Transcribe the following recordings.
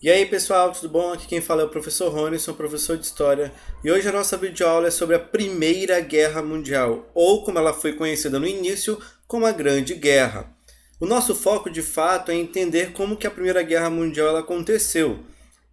E aí pessoal, tudo bom? Aqui quem fala é o professor Rony, sou professor de História e hoje a nossa videoaula é sobre a Primeira Guerra Mundial, ou como ela foi conhecida no início, como a Grande Guerra. O nosso foco de fato é entender como que a Primeira Guerra Mundial ela aconteceu.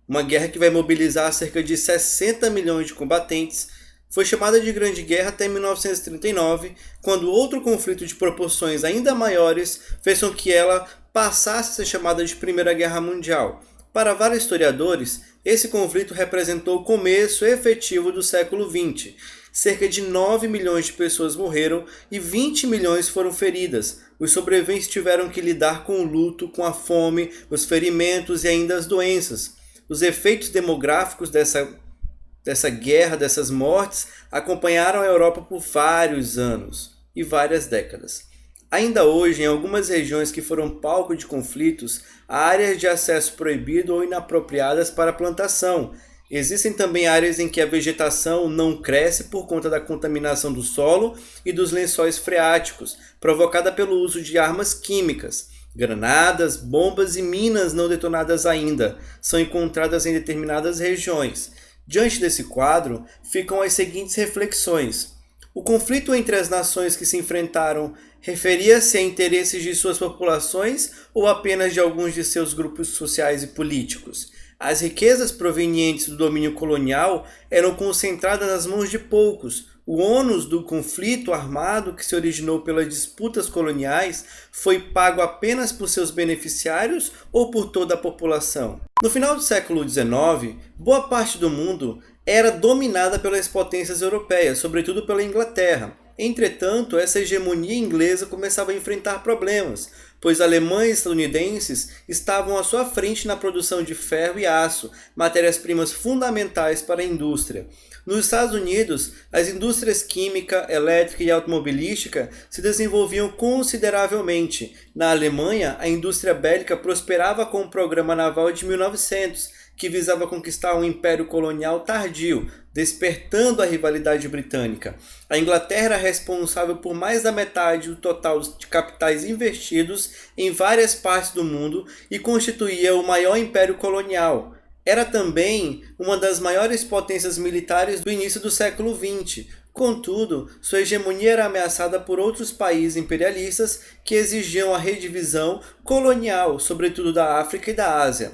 Uma guerra que vai mobilizar cerca de 60 milhões de combatentes, foi chamada de Grande Guerra até 1939, quando outro conflito de proporções ainda maiores fez com que ela passasse a ser chamada de Primeira Guerra Mundial. Para vários historiadores, esse conflito representou o começo efetivo do século XX. Cerca de 9 milhões de pessoas morreram e 20 milhões foram feridas. Os sobreviventes tiveram que lidar com o luto, com a fome, os ferimentos e ainda as doenças. Os efeitos demográficos dessa guerra, dessas mortes, acompanharam a Europa por vários anos e várias décadas. Ainda hoje, em algumas regiões que foram palco de conflitos, há áreas de acesso proibido ou inapropriadas para plantação. Existem também áreas em que a vegetação não cresce por conta da contaminação do solo e dos lençóis freáticos, provocada pelo uso de armas químicas. Granadas, bombas e minas não detonadas ainda são encontradas em determinadas regiões. Diante desse quadro, ficam as seguintes reflexões. O conflito entre as nações que se enfrentaram referia-se a interesses de suas populações ou apenas de alguns de seus grupos sociais e políticos? As riquezas provenientes do domínio colonial eram concentradas nas mãos de poucos. O ônus do conflito armado que se originou pelas disputas coloniais foi pago apenas por seus beneficiários ou por toda a população? No final do século XIX, boa parte do mundo era dominada pelas potências europeias, sobretudo pela Inglaterra. Entretanto, essa hegemonia inglesa começava a enfrentar problemas, pois alemães e estadunidenses estavam à sua frente na produção de ferro e aço, matérias-primas fundamentais para a indústria. Nos Estados Unidos, as indústrias química, elétrica e automobilística se desenvolviam consideravelmente. Na Alemanha, a indústria bélica prosperava com o programa naval de 1900, que visava conquistar um império colonial tardio, despertando a rivalidade britânica. A Inglaterra era responsável por mais da metade do total de capitais investidos em várias partes do mundo e constituía o maior império colonial. Era também uma das maiores potências militares do início do século XX. Contudo, sua hegemonia era ameaçada por outros países imperialistas que exigiam a redivisão colonial, sobretudo da África e da Ásia.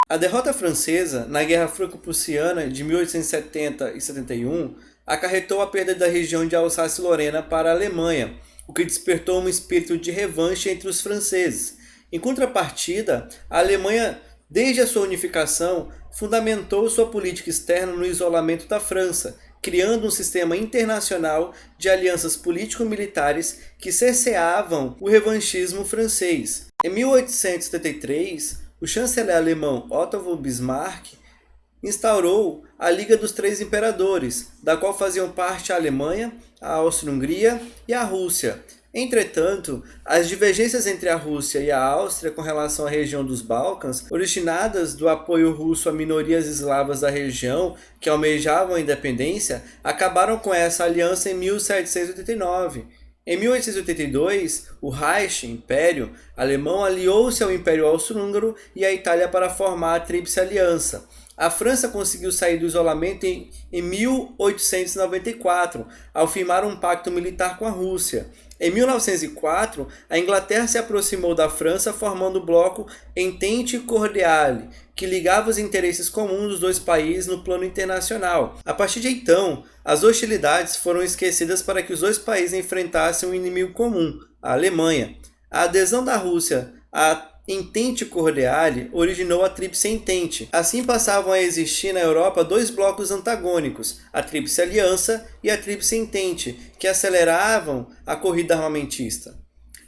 A derrota francesa na Guerra Franco-Prussiana de 1870 e 71 acarretou a perda da região de Alsácia-Lorena para a Alemanha, o que despertou um espírito de revanche entre os franceses. Em contrapartida, a Alemanha, desde a sua unificação, fundamentou sua política externa no isolamento da França, criando um sistema internacional de alianças político-militares que cerceavam o revanchismo francês. Em 1873, o chanceler alemão Otto von Bismarck instaurou a Liga dos Três Imperadores, da qual faziam parte a Alemanha, a Áustria-Hungria e a Rússia. Entretanto, as divergências entre a Rússia e a Áustria com relação à região dos Balcãs, originadas do apoio russo a minorias eslavas da região que almejavam a independência, acabaram com essa aliança em 1789. Em 1882, o Reich, Império Alemão, aliou-se ao Império Austro-Húngaro e à Itália para formar a Tríplice Aliança. A França conseguiu sair do isolamento em 1894, ao firmar um pacto militar com a Rússia. Em 1904, a Inglaterra se aproximou da França, formando o bloco Entente Cordiale, que ligava os interesses comuns dos dois países no plano internacional. A partir de então, as hostilidades foram esquecidas para que os dois países enfrentassem um inimigo comum, a Alemanha. A adesão da Rússia à Entente Cordiale originou a Tríplice Entente. Assim passavam a existir na Europa dois blocos antagônicos, a Tríplice Aliança e a Tríplice Entente, que aceleravam a corrida armamentista.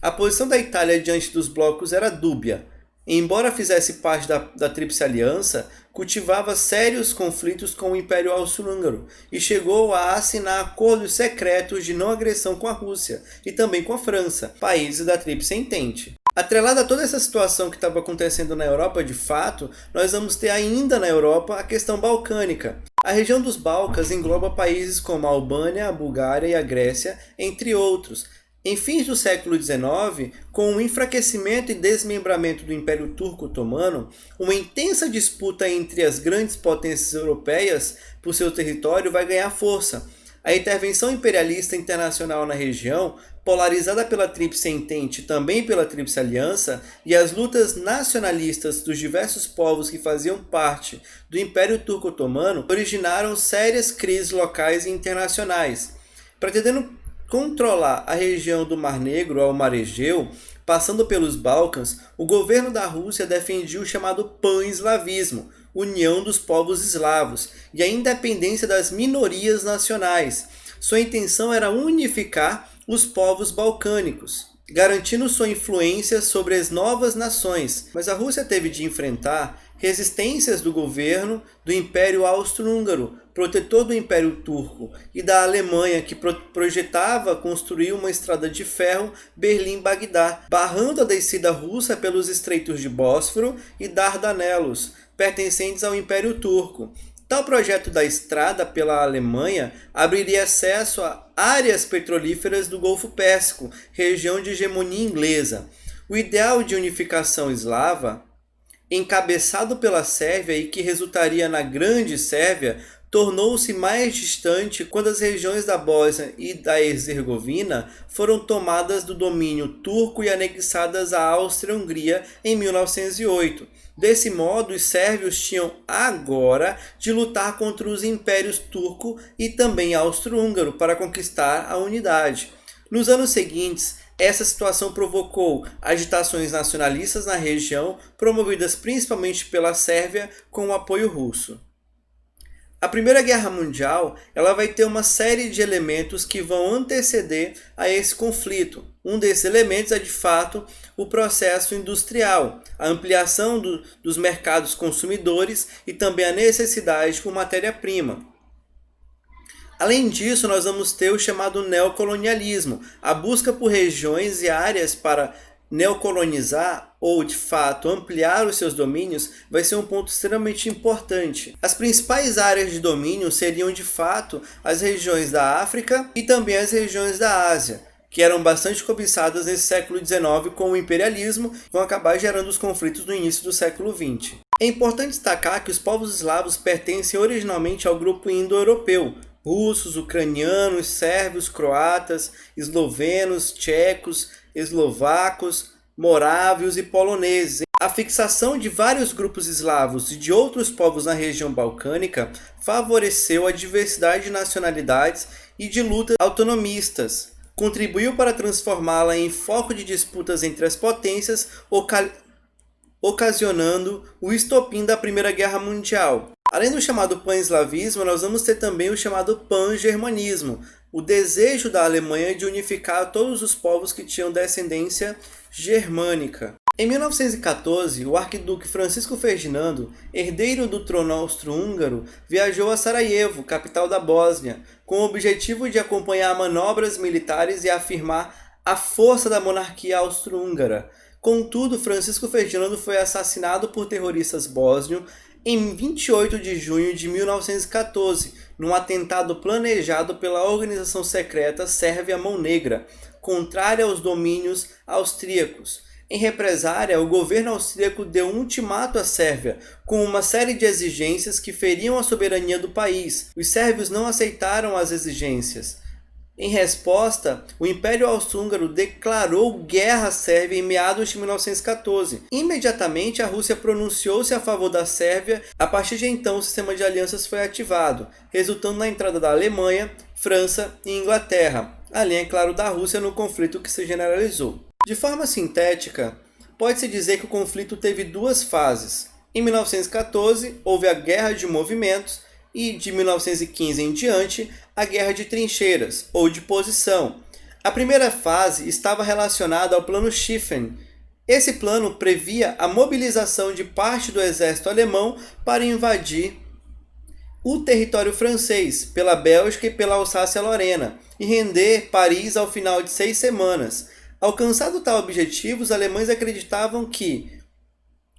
A posição da Itália diante dos blocos era dúbia. Embora fizesse parte da Tríplice Aliança, cultivava sérios conflitos com o Império Austro-Húngaro e chegou a assinar acordos secretos de não agressão com a Rússia e também com a França, países da Tríplice Entente. Atrelada a toda essa situação que estava acontecendo na Europa de fato, nós vamos ter ainda na Europa a questão balcânica. A região dos Balcãs engloba países como a Albânia, a Bulgária e a Grécia, entre outros. Em fins do século XIX, com o enfraquecimento e desmembramento do Império Turco-Otomano, uma intensa disputa entre as grandes potências europeias por seu território vai ganhar força. A intervenção imperialista internacional na região, polarizada pela Tríplice Entente e também pela Tríplice Aliança, e as lutas nacionalistas dos diversos povos que faziam parte do Império Turco-Otomano, originaram sérias crises locais e internacionais. Pretendendo controlar a região do Mar Negro ao Mar Egeu, passando pelos Balcãs, o governo da Rússia defendia o chamado pan-eslavismo, união dos povos eslavos, e a independência das minorias nacionais. Sua intenção era unificar os povos balcânicos, garantindo sua influência sobre as novas nações, mas a Rússia teve de enfrentar resistências do governo do Império Austro-Húngaro, protetor do Império Turco, e da Alemanha, que projetava construir uma estrada de ferro Berlim-Bagdá, barrando a descida russa pelos estreitos de Bósforo e Dardanelos, pertencentes ao Império Turco. Tal projeto da estrada pela Alemanha abriria acesso a áreas petrolíferas do Golfo Pérsico, região de hegemonia inglesa. O ideal de unificação eslava, encabeçado pela Sérvia e que resultaria na Grande Sérvia, tornou-se mais distante quando as regiões da Bósnia e da Herzegovina foram tomadas do domínio turco e anexadas à Áustria-Hungria em 1908. Desse modo, os sérvios tinham agora de lutar contra os impérios turco e também austro-húngaro para conquistar a unidade. Nos anos seguintes, essa situação provocou agitações nacionalistas na região, promovidas principalmente pela Sérvia com o apoio russo. A Primeira Guerra Mundial ela vai ter uma série de elementos que vão anteceder a esse conflito. Um desses elementos é, de fato, o processo industrial, a ampliação dos mercados consumidores e também a necessidade por matéria-prima. Além disso, nós vamos ter o chamado neocolonialismo, a busca por regiões e áreas para neocolonizar ou, de fato, ampliar os seus domínios vai ser um ponto extremamente importante. As principais áreas de domínio seriam, de fato, as regiões da África e também as regiões da Ásia, que eram bastante cobiçadas nesse século XIX com o imperialismo e vão acabar gerando os conflitos no início do século XX. É importante destacar que os povos eslavos pertencem originalmente ao grupo indo-europeu, russos, ucranianos, sérvios, croatas, eslovenos, tchecos, eslovacos, morávios e poloneses. A fixação de vários grupos eslavos e de outros povos na região balcânica favoreceu a diversidade de nacionalidades e de lutas autonomistas, contribuiu para transformá-la em foco de disputas entre as potências, ocasionando o estopim da Primeira Guerra Mundial. Além do chamado pan-eslavismo, nós vamos ter também o chamado pan-germanismo, o desejo da Alemanha de unificar todos os povos que tinham descendência germânica. Em 1914, o arquiduque Francisco Ferdinando, herdeiro do trono austro-húngaro, viajou a Sarajevo, capital da Bósnia, com o objetivo de acompanhar manobras militares e afirmar a força da monarquia austro-húngara. Contudo, Francisco Ferdinando foi assassinado por terroristas bósnios em 28 de junho de 1914, num atentado planejado pela organização secreta Sérvia Mão Negra, contrária aos domínios austríacos. Em represária, o governo austríaco deu um ultimato à Sérvia, com uma série de exigências que feriam a soberania do país. Os sérvios não aceitaram as exigências. Em resposta, o Império Austro-Húngaro declarou guerra à Sérvia em meados de 1914. Imediatamente, a Rússia pronunciou-se a favor da Sérvia. A partir de então, o sistema de alianças foi ativado, resultando na entrada da Alemanha, França e Inglaterra, além, é claro, da Rússia no conflito que se generalizou. De forma sintética, pode-se dizer que o conflito teve duas fases. Em 1914, houve a Guerra de Movimentos e, de 1915 em diante, a Guerra de Trincheiras, ou de Posição. A primeira fase estava relacionada ao Plano Schlieffen. Esse plano previa a mobilização de parte do exército alemão para invadir o território francês, pela Bélgica e pela Alsácia-Lorena, e render Paris ao final de 6 semanas. Alcançado tal objetivo, os alemães acreditavam que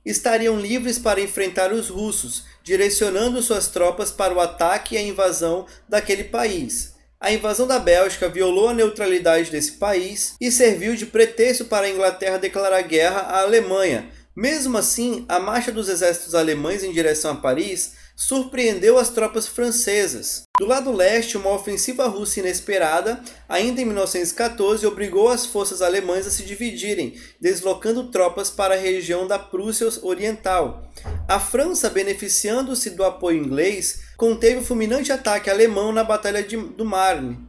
estariam livres para enfrentar os russos, direcionando suas tropas para o ataque e a invasão daquele país. A invasão da Bélgica violou a neutralidade desse país e serviu de pretexto para a Inglaterra declarar guerra à Alemanha. Mesmo assim, a marcha dos exércitos alemães em direção a Paris surpreendeu as tropas francesas. Do lado leste, uma ofensiva russa inesperada, ainda em 1914, obrigou as forças alemãs a se dividirem, deslocando tropas para a região da Prússia Oriental. A França, beneficiando-se do apoio inglês, conteve o fulminante ataque alemão na Batalha do Marne,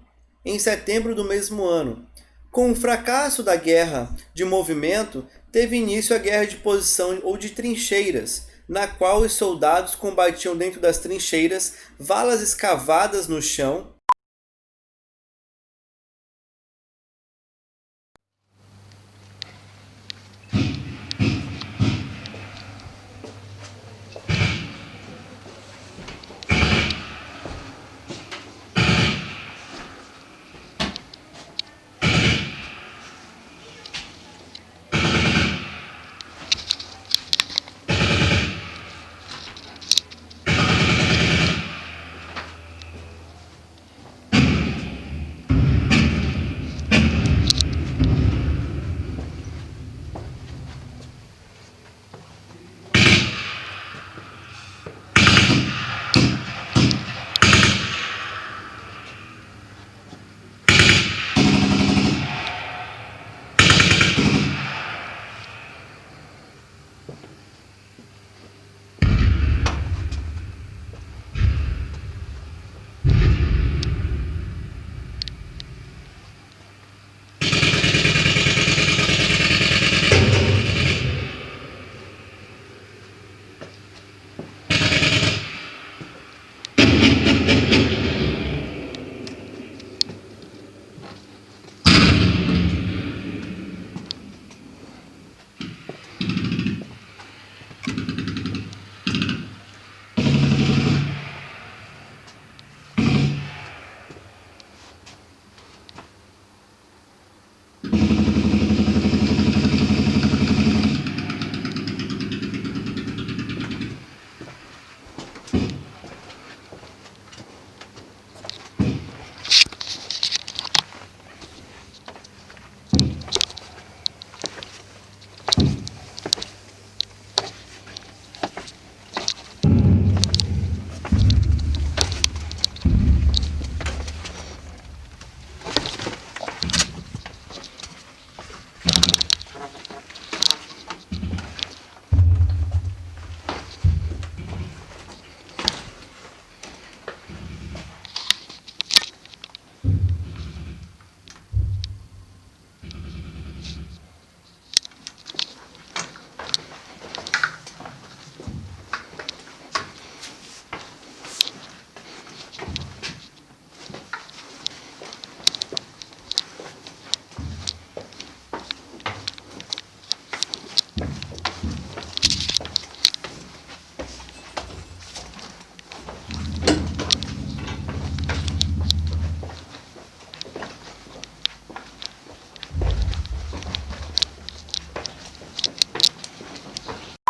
em setembro do mesmo ano. Com o fracasso da guerra de movimento, teve início a guerra de posição ou de trincheiras, na qual os soldados combatiam dentro das trincheiras, valas escavadas no chão.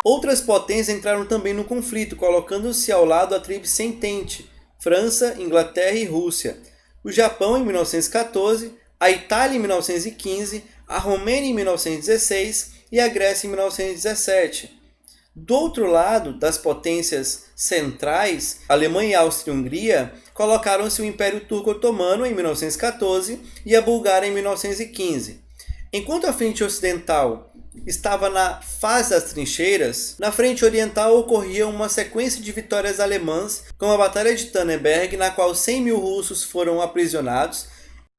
Outras potências entraram também no conflito, colocando-se ao lado da Tríplice Entente, França, Inglaterra e Rússia. O Japão em 1914, a Itália em 1915, a Romênia em 1916 e a Grécia em 1917. Do outro lado, das potências centrais, Alemanha, Áustria e Hungria, colocaram-se o Império Turco-Otomano em 1914 e a Bulgária em 1915. Enquanto a frente ocidental estava na fase das trincheiras, na frente oriental ocorria uma sequência de vitórias alemãs, como a Batalha de Tannenberg, na qual 100 mil russos foram aprisionados.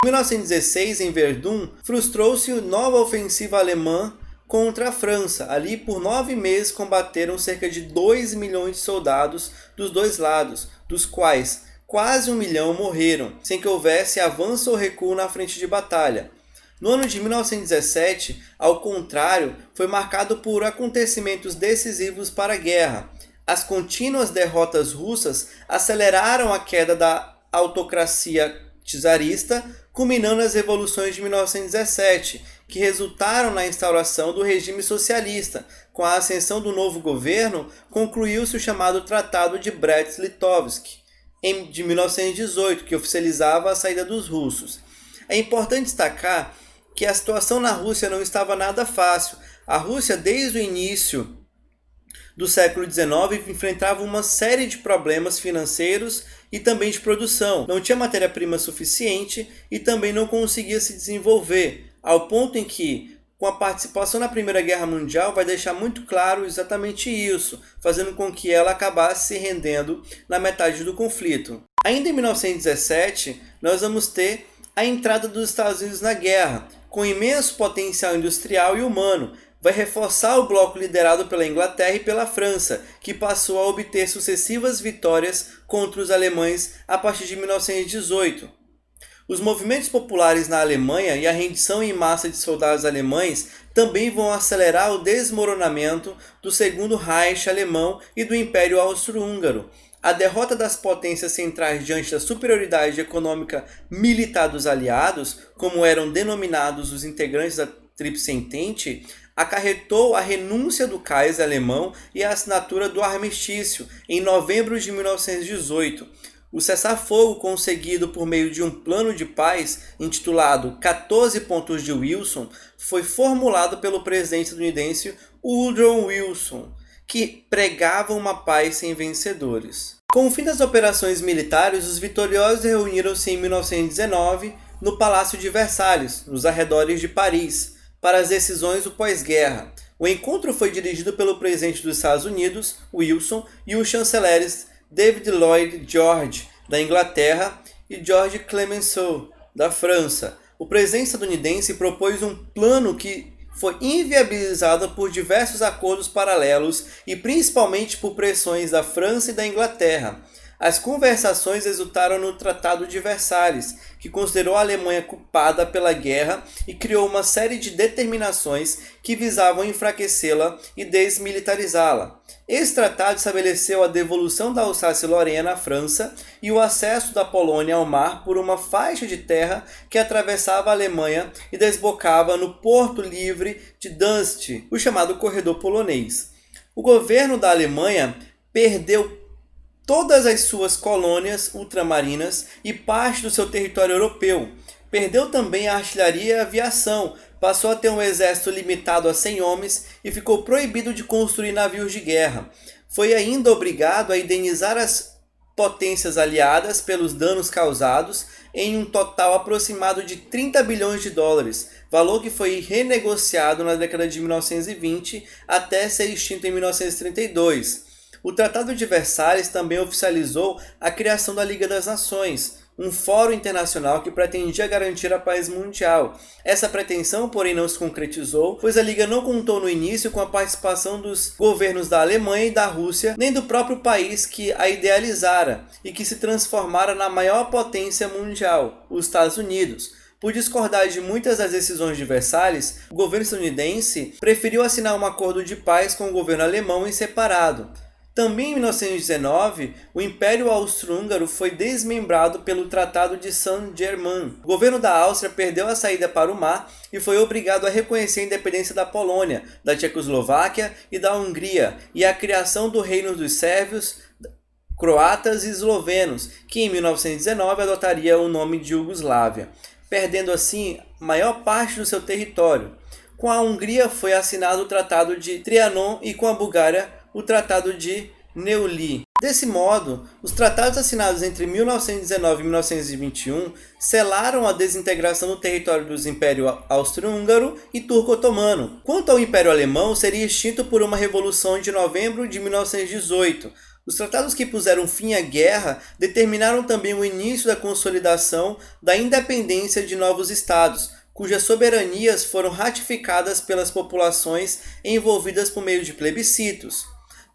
Em 1916, em Verdun, frustrou-se nova ofensiva alemã contra a França. Ali, por 9 meses, combateram cerca de 2 milhões de soldados dos dois lados, dos quais quase 1 milhão morreram, sem que houvesse avanço ou recuo na frente de batalha. No ano de 1917, ao contrário, foi marcado por acontecimentos decisivos para a guerra. As contínuas derrotas russas aceleraram a queda da autocracia czarista, culminando nas revoluções de 1917, que resultaram na instauração do regime socialista. Com a ascensão do novo governo, concluiu-se o chamado Tratado de Brest-Litovsk. de 1918, que oficializava a saída dos russos. É importante destacar que a situação na Rússia não estava nada fácil. A Rússia, desde o início do século XIX, enfrentava uma série de problemas financeiros e também de produção. Não tinha matéria-prima suficiente e também não conseguia se desenvolver, ao ponto em que, com a participação na Primeira Guerra Mundial, vai deixar muito claro exatamente isso, fazendo com que ela acabasse se rendendo na metade do conflito. Ainda em 1917, nós vamos ter a entrada dos Estados Unidos na guerra, com imenso potencial industrial e humano. Vai reforçar o bloco liderado pela Inglaterra e pela França, que passou a obter sucessivas vitórias contra os alemães a partir de 1918. Os movimentos populares na Alemanha e a rendição em massa de soldados alemães também vão acelerar o desmoronamento do Segundo Reich alemão e do Império Austro-Húngaro. A derrota das potências centrais diante da superioridade econômica militar dos aliados, como eram denominados os integrantes da Tríplice Entente, acarretou a renúncia do Kaiser alemão e a assinatura do armistício em novembro de 1918. O cessar-fogo conseguido por meio de um plano de paz intitulado 14 Pontos de Wilson foi formulado pelo presidente estadunidense Woodrow Wilson, que pregava uma paz sem vencedores. Com o fim das operações militares, os vitoriosos reuniram-se em 1919 no Palácio de Versalhes, nos arredores de Paris, para as decisões do pós-guerra. O encontro foi dirigido pelo presidente dos Estados Unidos, Wilson, e os chanceleres David Lloyd George, da Inglaterra, e George Clemenceau, da França. O presidente estadunidense propôs um plano que foi inviabilizado por diversos acordos paralelos e principalmente por pressões da França e da Inglaterra. As conversações resultaram no Tratado de Versalhes, que considerou a Alemanha culpada pela guerra e criou uma série de determinações que visavam enfraquecê-la e desmilitarizá-la. Esse tratado estabeleceu a devolução da Alsácia-Lorena à França e o acesso da Polônia ao mar por uma faixa de terra que atravessava a Alemanha e desembocava no Porto Livre de Danzig, o chamado Corredor Polonês. O governo da Alemanha perdeu todas as suas colônias ultramarinas e parte do seu território europeu. Perdeu também a artilharia e a aviação, passou a ter um exército limitado a 100 homens e ficou proibido de construir navios de guerra. Foi ainda obrigado a indenizar as potências aliadas pelos danos causados em um total aproximado de 30 bilhões de dólares, valor que foi renegociado na década de 1920 até ser extinto em 1932. O Tratado de Versalhes também oficializou a criação da Liga das Nações, um fórum internacional que pretendia garantir a paz mundial. Essa pretensão, porém, não se concretizou, pois a Liga não contou no início com a participação dos governos da Alemanha e da Rússia, nem do próprio país que a idealizara e que se transformara na maior potência mundial, os Estados Unidos. Por discordar de muitas das decisões de Versalhes, o governo estadunidense preferiu assinar um acordo de paz com o governo alemão em separado. Também em 1919, o Império Austro-Húngaro foi desmembrado pelo Tratado de Saint-Germain. O governo da Áustria perdeu a saída para o mar e foi obrigado a reconhecer a independência da Polônia, da Tchecoslováquia e da Hungria, e a criação do Reino dos Sérvios, Croatas e Eslovenos, que em 1919 adotaria o nome de Iugoslávia, perdendo assim maior parte do seu território. Com a Hungria foi assinado o Tratado de Trianon e com a Bulgária o Tratado de Neuilly. Desse modo, os tratados assinados entre 1919 e 1921 selaram a desintegração do território dos Impérios Austro-Húngaro e Turco-Otomano. Quanto ao Império Alemão, seria extinto por uma revolução de novembro de 1918. Os tratados que puseram fim à guerra determinaram também o início da consolidação da independência de novos estados, cujas soberanias foram ratificadas pelas populações envolvidas por meio de plebiscitos.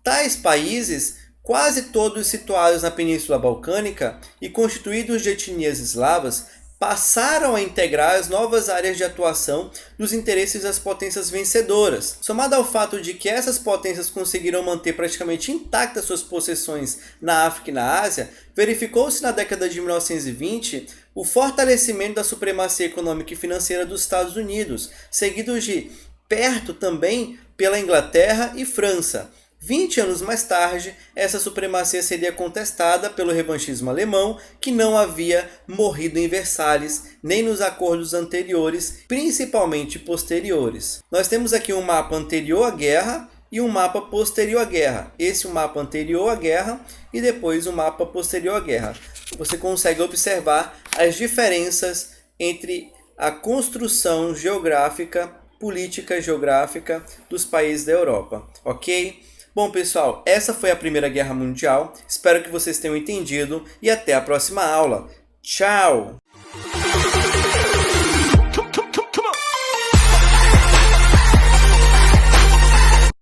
Tais países, quase todos situados na Península Balcânica e constituídos de etnias eslavas, passaram a integrar as novas áreas de atuação dos interesses das potências vencedoras. Somado ao fato de que essas potências conseguiram manter praticamente intactas suas possessões na África e na Ásia, verificou-se na década de 1920 o fortalecimento da supremacia econômica e financeira dos Estados Unidos, seguidos de perto também pela Inglaterra e França. 20 anos mais tarde, essa supremacia seria contestada pelo revanchismo alemão, que não havia morrido em Versalhes, nem nos acordos anteriores, principalmente posteriores. Nós temos aqui um mapa anterior à guerra e um mapa posterior à guerra. Esse é o mapa anterior à guerra e depois o mapa posterior à guerra. Você consegue observar as diferenças entre a construção geográfica, política geográfica dos países da Europa, ok? Bom, pessoal, essa foi a Primeira Guerra Mundial. Espero que vocês tenham entendido e até a próxima aula. Tchau!